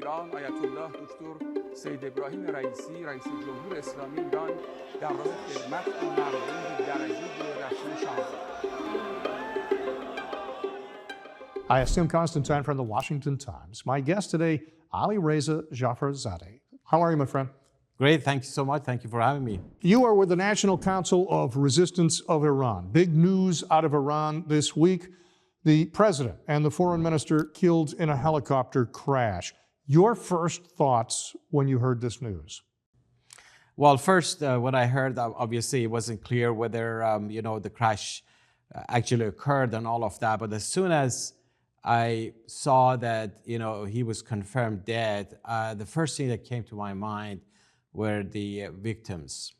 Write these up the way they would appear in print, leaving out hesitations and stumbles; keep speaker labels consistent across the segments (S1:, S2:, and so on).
S1: ایران آیت الله دکتر سید ابراهیم رئیسی رئیس جمهور اسلامی ایران در راه خدمت به مردم درجه رسول شاهزاده.
S2: I am Constantine from the Washington Times. My guest today, Alireza Jafarzadeh. How are you, my friend?
S3: Great, thank you so much. Thank you for having me.
S2: You are with the National Council of Resistance of Iran. Big news out of Iran this week. The president and the foreign minister killed in a helicopter crash. Your first thoughts when you heard this news?
S3: Well, first, when I heard, obviously it wasn't clear whether, the crash actually occurred and all of that. But as soon as I saw that, he was confirmed dead, the first thing that came to my mind were the victims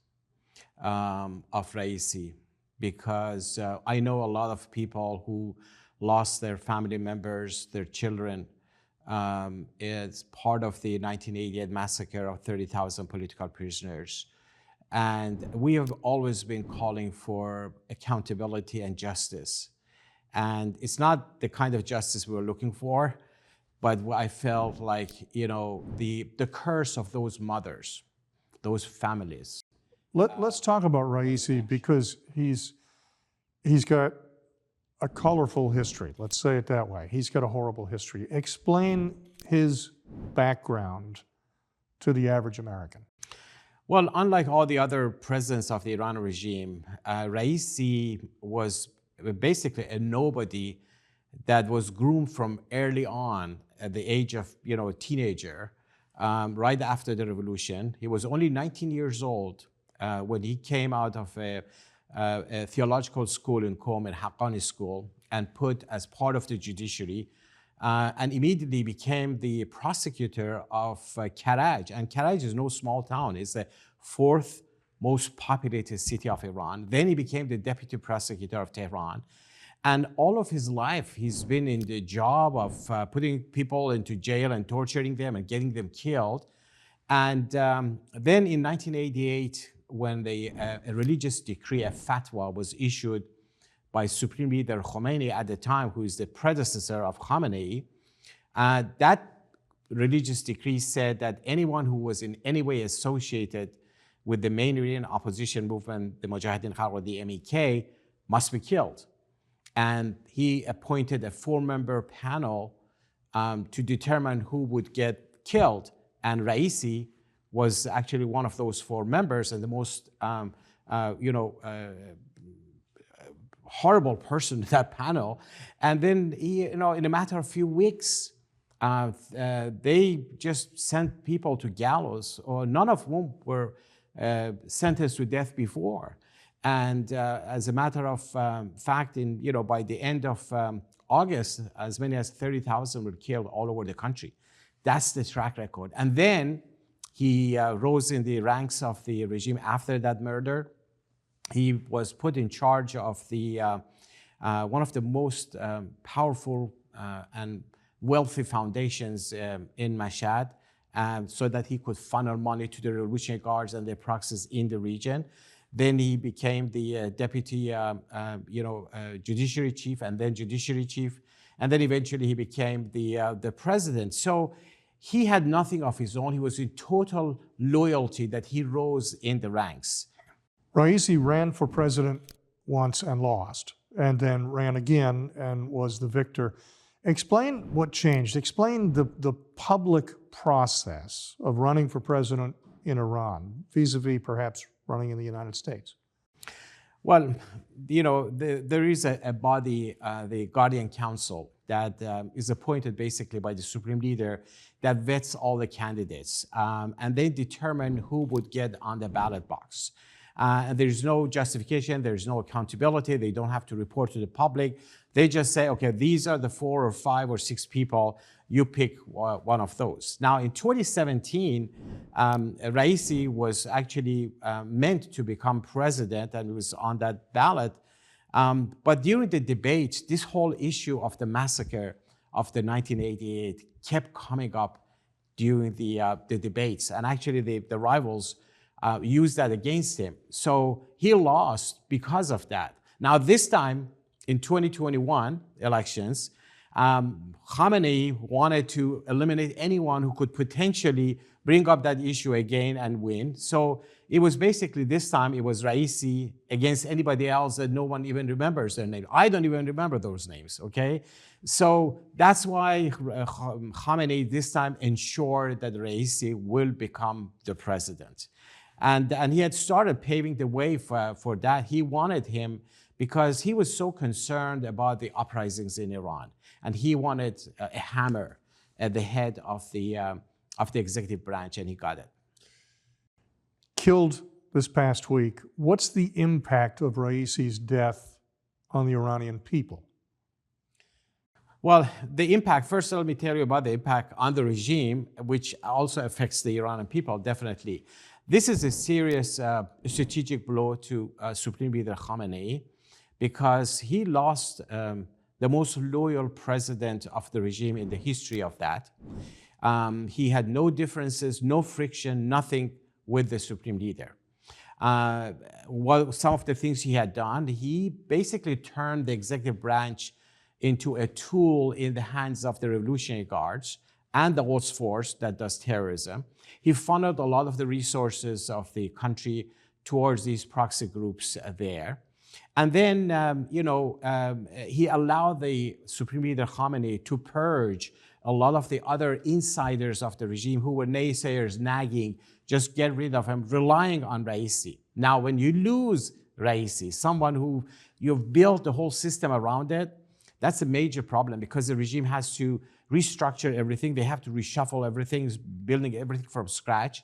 S3: of Raisi, because I know a lot of people who lost their family members, their children, as part of the 1988 massacre of 30,000 political prisoners. And we have always been calling for accountability and justice. And it's not the kind of justice we were looking for, but I felt like, the curse of those mothers, those families.
S2: Let's talk about Raisi, because he's got a colorful history, let's say it that way. He's got a horrible history. Explain his background to the average American.
S3: Well, unlike all the other presidents of the Iran regime, Raisi was basically a nobody that was groomed from early on at the age of, a teenager, right after the revolution. He was only 19 years old when he came out of a theological school in Qom, a Haqqani school, and put as part of the judiciary, and immediately became the prosecutor of Karaj. And Karaj is no small town. It's the fourth most populated city of Iran. Then he became the deputy prosecutor of Tehran. And all of his life, he's been in the job of putting people into jail and torturing them and getting them killed. And then in 1988, when a religious decree, a fatwa, was issued by Supreme Leader Khamenei at the time, who is the predecessor of Khamenei, that religious decree said that anyone who was in any way associated with the main Iranian opposition movement, the Mujahideen Khalq, the MEK, must be killed. And he appointed a four-member panel to determine who would get killed. And Raisi was actually one of those four members, and the most, horrible person in that panel. And then he, in a matter of a few weeks, they just sent people to gallows, or none of whom were sentenced to death before. And as a matter of fact, by the end of August, as many as 30,000 were killed all over the country. That's the track record. And then he rose in the ranks of the regime after that murder. He was put in charge of the one of the most powerful and wealthy foundations in Mashhad, so that he could funnel money to the Revolutionary Guards and their proxies in the region. Then he became the deputy, judiciary chief, and then judiciary chief, and then eventually he became the president. So he had nothing of his own. He was in total loyalty that he rose in the ranks.
S2: Raisi ran for president once and lost, and then ran again and was the victor. Explain what changed. Explain the public process of running for president in Iran, vis-a-vis perhaps running in the United States.
S3: Well, there is a body, the Guardian Council, that is appointed basically by the Supreme Leader, that vets all the candidates, and they determine who would get on the ballot box. And there's no justification, there's no accountability, they don't have to report to the public. They just say, okay, these are the 4 or 5 or 6 people, you pick one of those. Now in 2017, Raisi was actually meant to become president and was on that ballot. But during the debate, this whole issue of the massacre of the 1988 kept coming up during the debates. And actually the rivals used that against him. So he lost because of that. Now this time, in 2021 elections, Khamenei wanted to eliminate anyone who could potentially bring up that issue again and win. So it was basically, this time it was Raisi against anybody else that no one even remembers their name. I don't even remember those names, okay? So that's why Khamenei this time ensured that Raisi will become the president. And he had started paving the way for that. He wanted him because he was so concerned about the uprisings in Iran. And he wanted a hammer at the head of the executive branch, and he got it.
S2: Killed this past week, what's the impact of Raisi's death on the Iranian people?
S3: Well, the impact, first let me tell you about the impact on the regime, which also affects the Iranian people, definitely. This is a serious strategic blow to Supreme Leader Khamenei, because he lost the most loyal president of the regime in the history of that. He had no differences, no friction, nothing with the Supreme Leader. Some of the things he had done, he basically turned the executive branch into a tool in the hands of the Revolutionary Guards and the Quds Force that does terrorism. He funneled a lot of the resources of the country towards these proxy groups there. And then, he allowed the Supreme Leader Khamenei to purge a lot of the other insiders of the regime who were naysayers, nagging, just get rid of him, relying on Raisi. Now, when you lose Raisi, someone who you've built the whole system around it, that's a major problem, because the regime has to restructure everything. They have to reshuffle everything, building everything from scratch.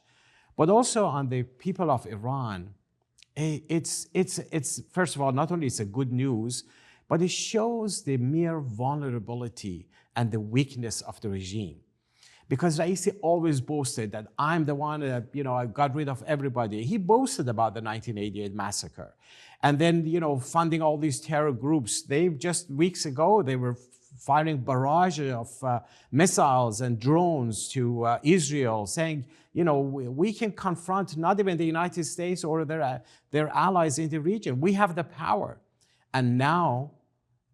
S3: But also on the people of Iran, it's first of all, not only it's a good news, but it shows the mere vulnerability and the weakness of the regime. Because Raisi always boasted that I'm the one that, I got rid of everybody. He boasted about the 1988 massacre. And then, funding all these terror groups. They just weeks ago, they were firing barrage of missiles and drones to Israel, saying, we can confront not even the United States or their allies in the region. We have the power. And now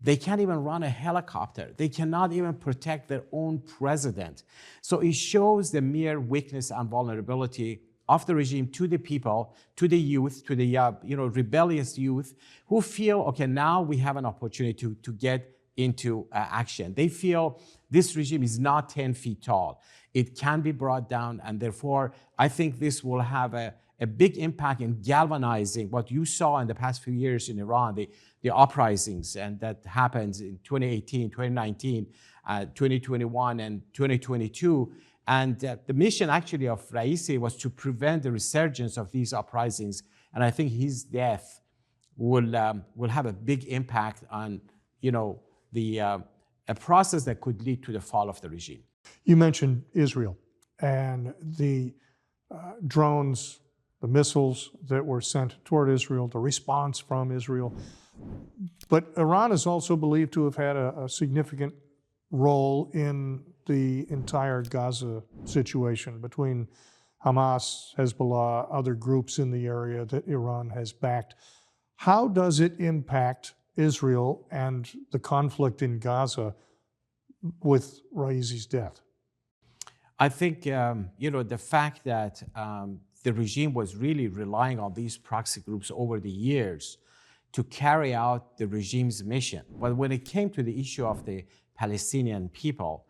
S3: they can't even run a helicopter. They cannot even protect their own president. So it shows the mere weakness and vulnerability of the regime to the people, to the youth, to the rebellious youth who feel, okay, now we have an opportunity to get into action. They feel this regime is not 10 feet tall. It can be brought down, and therefore I think this will have a big impact in galvanizing what you saw in the past few years in Iran, the uprisings, and that happens in 2018, 2019, 2021, and 2022. And the mission actually of Raisi was to prevent the resurgence of these uprisings. And I think his death will have a big impact on, a process that could lead to the fall of the regime.
S2: You mentioned Israel and the drones, the missiles that were sent toward Israel, the response from Israel. But Iran is also believed to have had a significant role in the entire Gaza situation between Hamas, Hezbollah, other groups in the area that Iran has backed. How does it impact Israel and the conflict in Gaza with Raisi's death?
S3: I think, the fact that the regime was really relying on these proxy groups over the years to carry out the regime's mission. But when it came to the issue of the Palestinian people,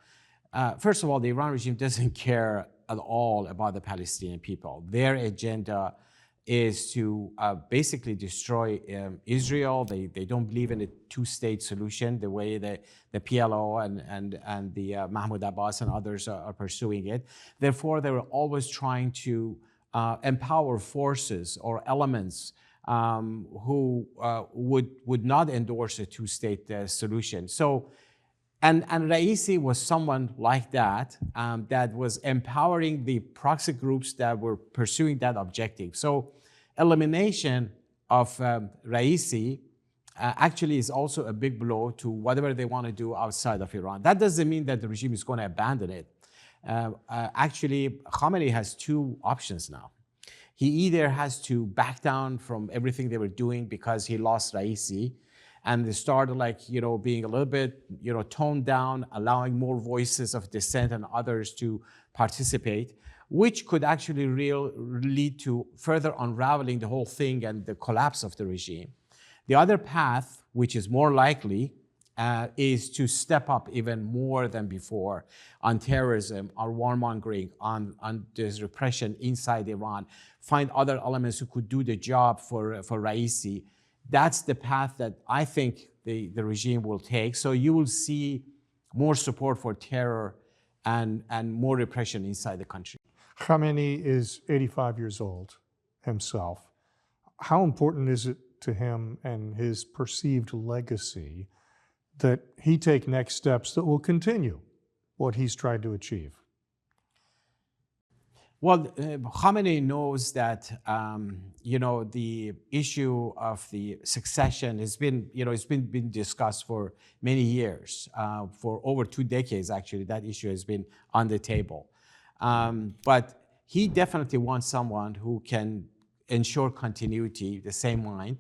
S3: first of all, the Iran regime doesn't care at all about the Palestinian people. Their agenda is to basically destroy Israel. They don't believe in a two-state solution the way the PLO and the Mahmoud Abbas and others are pursuing it. Therefore, they were always trying to empower forces or elements who would not endorse a two-state solution. So, and Raisi was someone like that, that was empowering the proxy groups that were pursuing that objective. So elimination of Raisi actually is also a big blow to whatever they want to do outside of Iran. That doesn't mean that the regime is going to abandon it. Actually, Khamenei has two options now. He either has to back down from everything they were doing because he lost Raisi, and they started being a little bit, toned down, allowing more voices of dissent and others to participate, which could actually lead to further unraveling the whole thing and the collapse of the regime. The other path, which is more likely, is to step up even more than before on terrorism, on warmongering, on this repression inside Iran, find other elements who could do the job for Raisi. That's the path that I think the regime will take. So you will see more support for terror and more repression inside the country.
S2: Khamenei is 85 years old himself. How important is it to him and his perceived legacy that he take next steps that will continue what he's tried to achieve?
S3: Well, Khamenei knows that the issue of the succession has been it's been discussed for many years, for over 2 decades. Actually, that issue has been on the table, but he definitely wants someone who can ensure continuity, the same mind.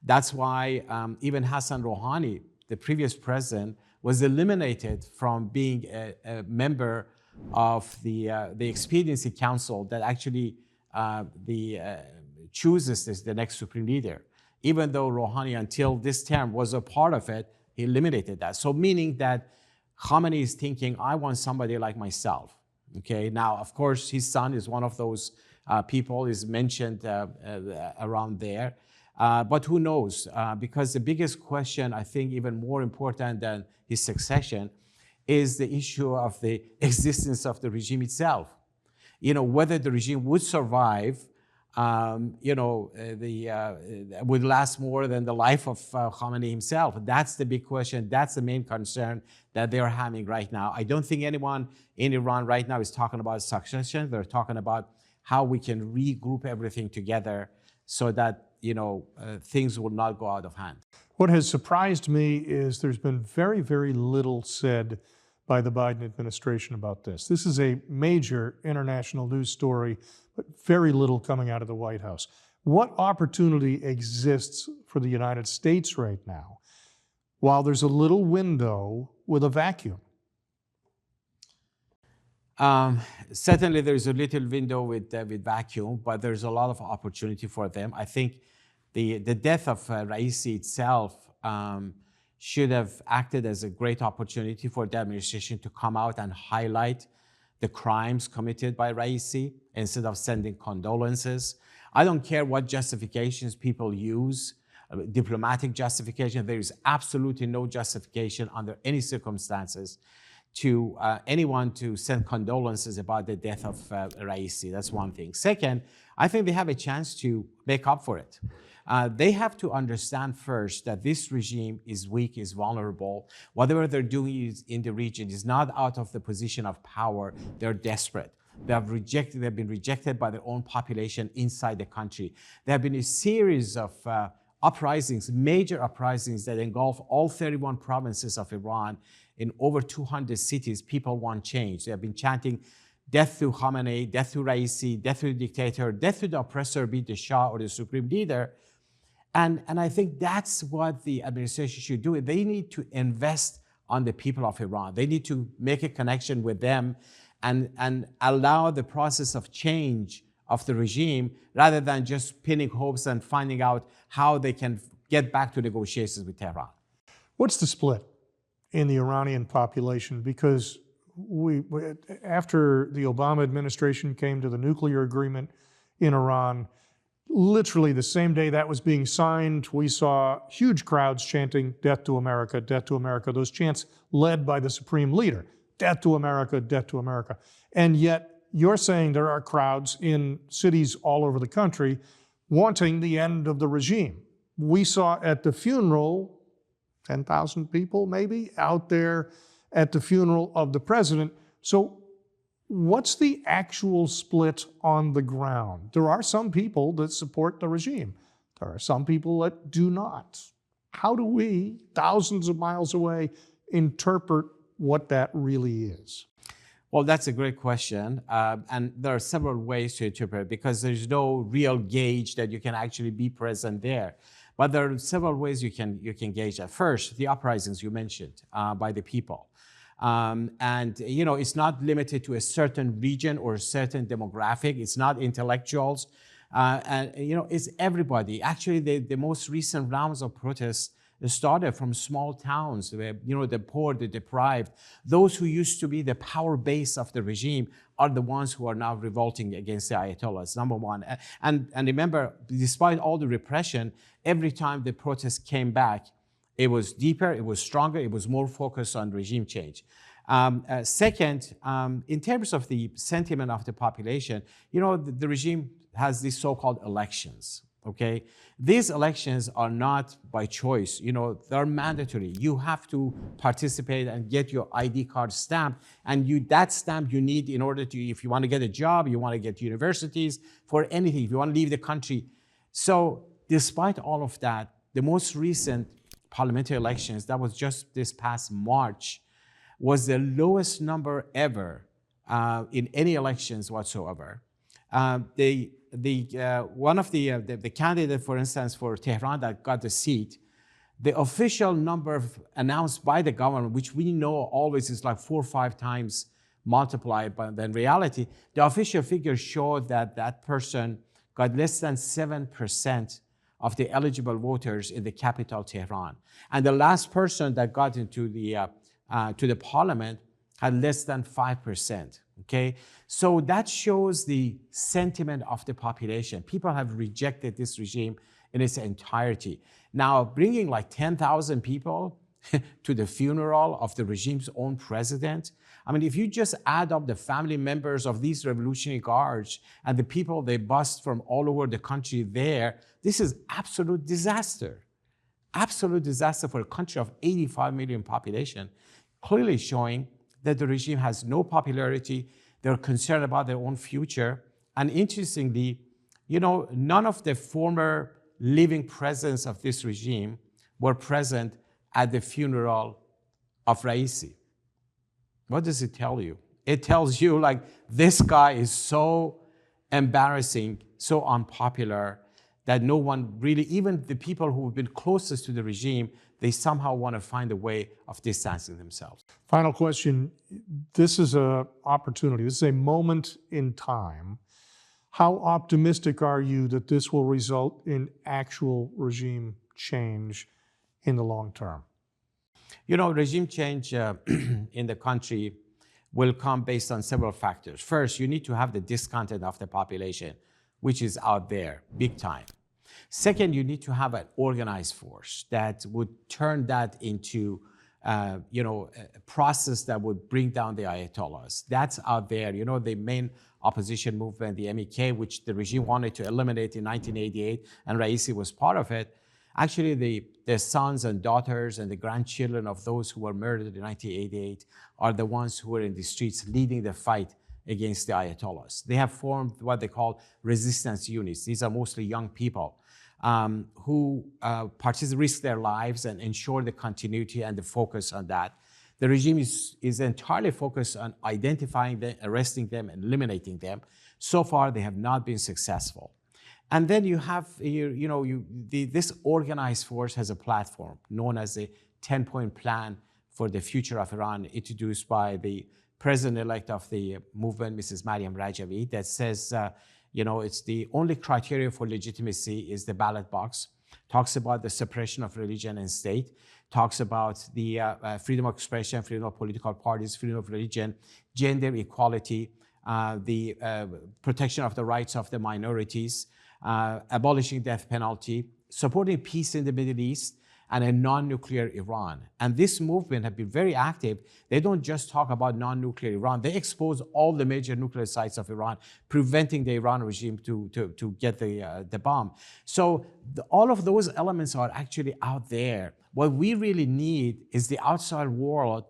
S3: That's why even Hassan Rouhani, the previous president, was eliminated from being a member of the Expediency Council that actually chooses the next Supreme Leader. Even though Rouhani, until this term, was a part of it, he eliminated that. So meaning that Khamenei is thinking, I want somebody like myself. Okay. Now, of course, his son is one of those people, is mentioned around there. But who knows? Because the biggest question, I think even more important than his succession, is the issue of the existence of the regime itself. Whether the regime would survive, would last more than the life of Khamenei himself. That's the big question. That's the main concern that they're having right now. I don't think anyone in Iran right now is talking about succession. They're talking about how we can regroup everything together so that things will not go out of hand.
S2: What has surprised me is there's been very, very little said by the Biden administration about this. This is a major international news story, but very little coming out of the White House. What opportunity exists for the United States right now while there's a little window with a vacuum?
S3: Certainly there's a little window with vacuum, but there's a lot of opportunity for them. I think the death of Raisi itself should have acted as a great opportunity for the administration to come out and highlight the crimes committed by Raisi instead of sending condolences. I don't care what justifications people use, diplomatic justification. There is absolutely no justification under any circumstances to anyone to send condolences about the death of Raisi. That's one thing. Second, I think they have a chance to make up for it. They have to understand first that this regime is weak, is vulnerable. Whatever they're doing in the region is not out of the position of power. They're desperate. They've been rejected by their own population inside the country. There have been a series of uprisings, major uprisings that engulf all 31 provinces of Iran. In over 200 cities, people want change. They have been chanting, death to Khamenei, death to Raisi, death to the dictator, death to the oppressor, be it the Shah or the Supreme Leader. And I think that's what the administration should do. They need to invest on the people of Iran. They need to make a connection with them and allow the process of change of the regime rather than just pinning hopes and finding out how they can get back to negotiations with Tehran.
S2: What's the split in the Iranian population? Because after the Obama administration came to the nuclear agreement in Iran, literally the same day that was being signed, we saw huge crowds chanting, death to America, death to America. Those chants led by the Supreme Leader, death to America, death to America. And yet you're saying there are crowds in cities all over the country wanting the end of the regime. We saw at the funeral, 10,000 people maybe out there at the funeral of the president. So what's the actual split on the ground? There are some people that support the regime. There are some people that do not. How do we, thousands of miles away, interpret what that really is?
S3: Well, that's a great question. And there are several ways to interpret it because there's no real gauge that you can actually be present there. But there are several ways you can gauge that. First, the uprisings you mentioned by the people. And it's not limited to a certain region or a certain demographic. It's not intellectuals. And it's everybody. Actually, the most recent rounds of protests started from small towns, where, the poor, the deprived, those who used to be the power base of the regime are the ones who are now revolting against the Ayatollahs, number one. And remember, despite all the repression, every time the protests came back, it was deeper, it was stronger, it was more focused on regime change. Second, in terms of the sentiment of the population, the regime has these so-called elections. Okay, these elections are not by choice. They're mandatory. You have to participate and get your ID card stamped, and that stamp you need in order to, if you want to get a job, you want to get universities, for anything, if you want to leave the country. So, despite all of that, the most recent parliamentary elections, that was just this past March, was the lowest number ever in any elections whatsoever. One of the candidate, for instance, for Tehran that got the seat, the official number announced by the government, which we know always is like 4 or 5 times multiplied, but in reality, the official figures showed that person got less than 7% of the eligible voters in the capital, Tehran. And the last person that got into to the parliament had less than 5%. Okay, so that shows the sentiment of the population. People have rejected this regime in its entirety. Now, bringing like 10,000 people to the funeral of the regime's own president, I mean, if you just add up the family members of these Revolutionary Guards and the people they bust from all over the country there, this is absolute disaster. Absolute disaster for a country of 85 million population, clearly showing that the regime has no popularity. They're concerned about their own future. And interestingly, none of the former living presidents of this regime were present at the funeral of Raisi. What does it tell you? It tells you, like, this guy is so embarrassing, so unpopular, that no one really, even the people who have been closest to the regime, they somehow want to find a way of distancing themselves.
S2: Final question. This is an opportunity. This is a moment in time. How optimistic are you that this will result in actual regime change in the long term?
S3: Regime change in the country will come based on several factors. First, you need to have the discontent of the population, which is out there, big time. Second, you need to have an organized force that would turn that into a process that would bring down the Ayatollahs. That's out there. The main opposition movement, the MEK, which the regime wanted to eliminate in 1988, and Raisi was part of it. Actually, the sons and daughters and the grandchildren of those who were murdered in 1988 are the ones who were in the streets leading the fight against the Ayatollahs. They have formed what they call resistance units. These are mostly young people who risk their lives and ensure the continuity and the focus on that. The regime is entirely focused on identifying them, arresting them, and eliminating them. So far, they have not been successful. And then you have, this organized force has a platform known as the 10-point plan for the future of Iran, introduced by the president-elect of the movement, Mrs. Maryam Rajavi, that says, it's the only criteria for legitimacy is the ballot box, talks about the suppression of religion and state, talks about the freedom of expression, freedom of political parties, freedom of religion, gender equality, the protection of the rights of the minorities, abolishing death penalty, supporting peace in the Middle East, and a non-nuclear Iran. And this movement have been very active. They don't just talk about non-nuclear Iran. They expose all the major nuclear sites of Iran, preventing the Iran regime to get the bomb. So all of those elements are actually out there. What we really need is the outside world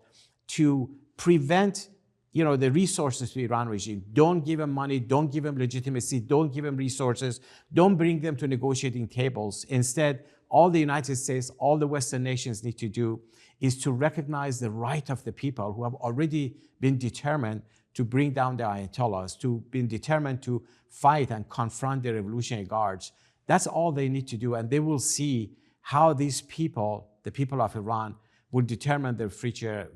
S3: to prevent the resources to the Iran regime. Don't give them money, don't give them legitimacy, don't give them resources, don't bring them to negotiating tables. Instead, all the United States, all the Western nations need to do is to recognize the right of the people who have already been determined to bring down the Ayatollahs, to been determined to fight and confront the Revolutionary Guards. That's all they need to do, and they will see how these people, the people of Iran, will determine their future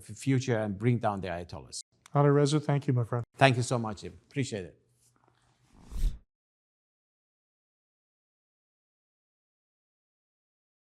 S3: and bring down the Ayatollahs.
S2: Alireza, thank you, my friend.
S3: Thank you so much, Jim. Appreciate it.